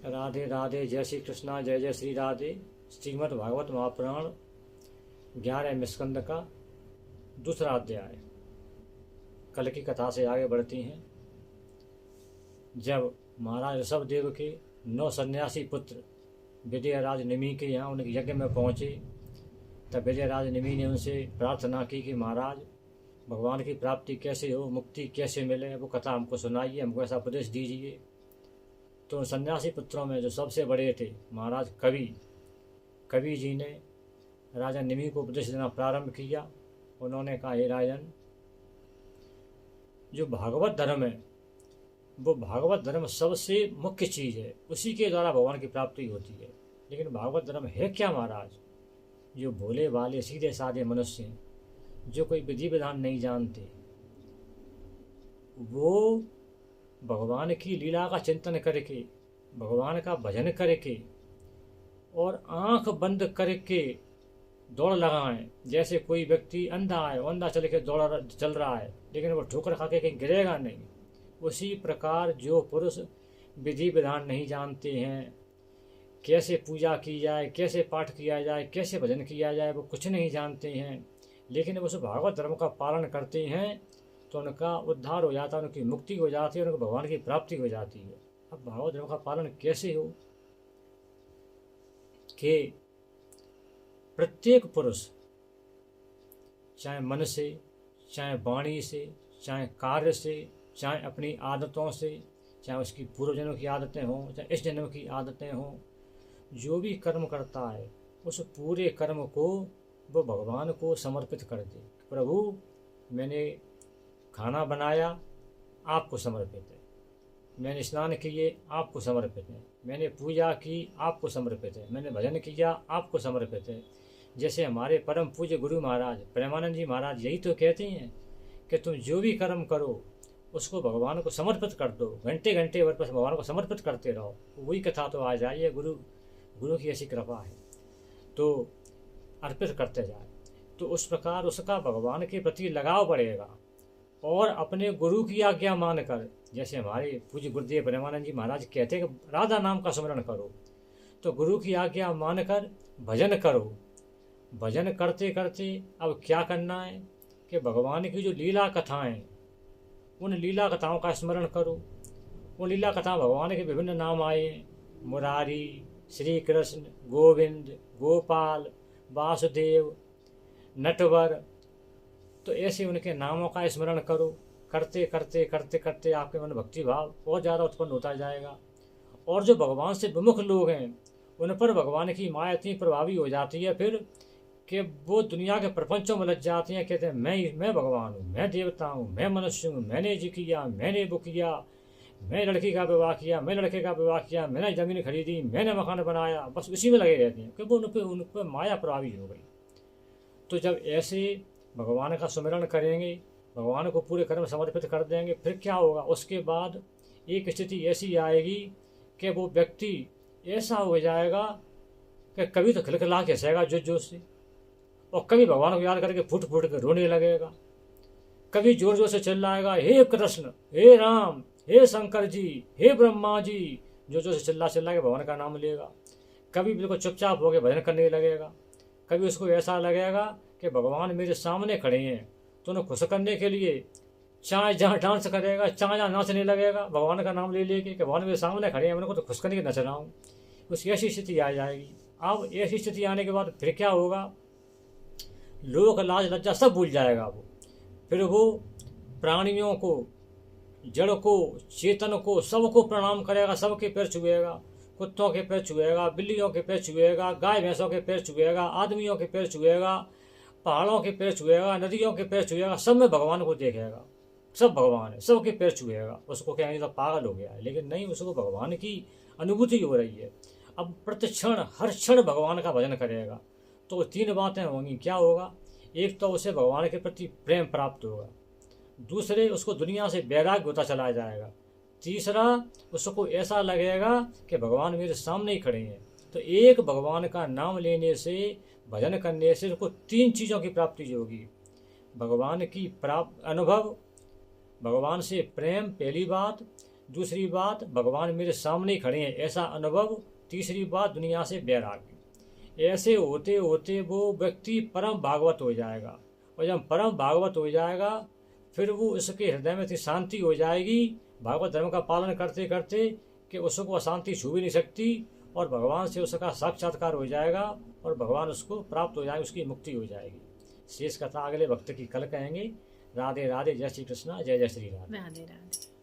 राधे राधे, जय श्री कृष्णा, जय जय श्री राधे। श्रीमद् भागवत महापुराण 11वें स्कंद का दूसरा अध्याय कल की कथा से आगे बढ़ती हैं। जब महाराज ऋषभदेव के 9 सन्यासी पुत्र विजयराज निमि के यहाँ उनके यज्ञ में पहुँचे, तब विजयराज निमि ने उनसे प्रार्थना की कि महाराज, भगवान की प्राप्ति कैसे हो, मुक्ति कैसे मिले, वो कथा हमको सुनाइए, हमको ऐसा उपदेश दीजिए। तो सन्यासी पुत्रों में जो सबसे बड़े थे महाराज कवि जी ने राजा निमि को उपदेश देना प्रारंभ किया। उन्होंने कहा, हे राजन, जो भागवत धर्म है वो भागवत धर्म सबसे मुख्य चीज़ है, उसी के द्वारा भगवान की प्राप्ति होती है। लेकिन भागवत धर्म है क्या महाराज? जो भोले भाले सीधे साधे मनुष्य हैं, जो कोई विधि विधान नहीं जानते, वो भगवान की लीला का चिंतन करके, भगवान का भजन करके और आंख बंद करके दौड़ लगाएं। जैसे कोई व्यक्ति अंधा है, अंधा चल के चल रहा है, लेकिन वो ठोकर खा के कहीं गिरेगा नहीं। उसी प्रकार जो पुरुष विधि विधान नहीं जानते हैं, कैसे पूजा की जाए, कैसे पाठ किया जाए, कैसे भजन किया जाए, वो कुछ नहीं जानते हैं, लेकिन उस भागवत धर्म का पालन करते हैं तो उनका उद्धार हो जाता है, उनकी मुक्ति हो जाती है, उनको भगवान की प्राप्ति हो जाती है। अब भागवत धर्म का पालन कैसे हो कि प्रत्येक पुरुष चाहे मन से, चाहे वाणी से, चाहे कार्य से, चाहे अपनी आदतों से, चाहे उसकी पूर्व जन्म की आदतें हों, चाहे इस जन्म की आदतें हों, जो भी कर्म करता है उस पूरे कर्म को वो भगवान को समर्पित कर दे। प्रभु, मैंने खाना बनाया, आपको समर्पित है। मैंने स्नान किए, आपको समर्पित है। मैंने पूजा की, आपको समर्पित है। मैंने भजन किया, आपको समर्पित है। जैसे हमारे परम पूज्य गुरु महाराज प्रेमानंद जी महाराज यही तो कहते हैं कि तुम जो भी कर्म करो उसको भगवान को समर्पित कर दो, घंटे घंटे भर बस भगवान को समर्पित करते रहो। वही कथा तो आ जाइए, गुरु की ऐसी कृपा है तो अर्पित करते जाए, तो उस प्रकार उसका भगवान के प्रति लगाव बढ़ेगा। और अपने गुरु की आज्ञा मानकर, जैसे हमारे पूज्य गुरुदेव प्रेमानंद जी महाराज कहते हैं कि राधा नाम का स्मरण करो, तो गुरु की आज्ञा मानकर भजन करो। भजन करते करते अब क्या करना है कि भगवान की जो लीला कथाएं, उन लीला कथाओं का स्मरण करो। उन लीला कथा भगवान के विभिन्न नाम आए हैं, मुरारी, श्री कृष्ण, गोविंद, गोपाल, वासुदेव, नटवर, तो ऐसे उनके नामों का स्मरण करो। करते करते करते करते आपके मन भक्ति भाव और ज़्यादा उत्पन्न होता जाएगा। और जो भगवान से विमुख लोग हैं उन पर भगवान की माया इतनी प्रभावी हो जाती है फिर कि वो दुनिया के प्रपंचों में लग जाती हैं। कहते हैं मैं भगवान हूँ, मैं देवता हूँ, मैं मनुष्य हूँ, मैंने जी किया, मैंने वो किया, मैं लड़की का विवाह किया, मैं लड़के का विवाह किया, मैंने ज़मीन खरीदी, मैंने मकान बनाया, बस उसी में लगे रहते हैं क्योंकि उन पर माया प्रभावी हो गई। तो जब ऐसे भगवान का सुमिरन करेंगे, भगवान को पूरे कर्म समर्पित कर देंगे, फिर क्या होगा? उसके बाद एक स्थिति ऐसी आएगी कि वो व्यक्ति ऐसा हो जाएगा कि कभी तो खिलखिला के हंसेगा जोश जोश से, और कभी भगवान को याद करके फूट फूट के रोने लगेगा, कभी जोर जोर से चिल्लाएगा, हे कृष्ण, हे राम, हे शंकर जी, हे ब्रह्मा जी, जो से चिल्ला के भगवान का नाम लेगा। कभी बिल्कुल चुपचाप होकर भजन करने लगेगा। कभी उसको ऐसा लगेगा कि भगवान मेरे सामने खड़े हैं, तो उन्हें खुश करने के लिए चाहे जहाँ डांस करेगा, चाहे जहाँ नाचने लगेगा भगवान का नाम ले लेके कि भगवान मेरे सामने खड़े हैं, मैंने को तो खुश करने के नच रहा हूँ। उसकी ऐसी स्थिति आ जाएगी। अब ऐसी स्थिति आने के बाद फिर क्या होगा? लोक लाज लज्जा सब भूल जाएगा वो। फिर वो प्राणियों को, जड़ को, चेतन को, सबको प्रणाम करेगा, सबके पैर छुएगा, कुत्तों के पैर छुएगा, बिल्लियों के पैर छुएगा, गाय भैंसों के पैर छुएगा, आदमियों के पैर छुएगा, पहाड़ों के पैर छुएगा, नदियों के पैर छुएगा, सब में भगवान को देखेगा। सब भगवान है, सबके पैर छुएगा। उसको कहेंगे तो पागल हो गया है, लेकिन नहीं, उसको भगवान की अनुभूति हो रही है। अब प्रतिक्षण हर क्षण भगवान का भजन करेगा तो 3 बातें होंगी। क्या होगा? एक तो उसे भगवान के प्रति प्रेम प्राप्त होगा, दूसरे उसको दुनिया से वैराग्य होता चला जाएगा, तीसरा उसको ऐसा लगेगा कि भगवान मेरे सामने ही खड़े हैं। तो एक भगवान का नाम लेने से, भजन करने से उसको 3 चीज़ों की प्राप्ति होगी। भगवान की अनुभव, भगवान से प्रेम पहली बात, दूसरी बात भगवान मेरे सामने ही खड़े हैं ऐसा अनुभव। तीसरी बात दुनिया से वैराग्य। ऐसे होते होते वो व्यक्ति परम भागवत हो जाएगा, और जब परम भागवत हो जाएगा फिर वो उसके हृदय में इतनी शांति हो जाएगी भागवत धर्म का पालन करते करते कि उसको अशांति छू भी नहीं सकती, और भगवान से उसका साक्षात्कार हो जाएगा और भगवान उसको प्राप्त हो जाएगा, उसकी मुक्ति हो जाएगी। शेष कथा अगले भक्त की कल कहेंगे। राधे राधे, जय श्री कृष्णा, जय जय श्री राधे। राधे राधे।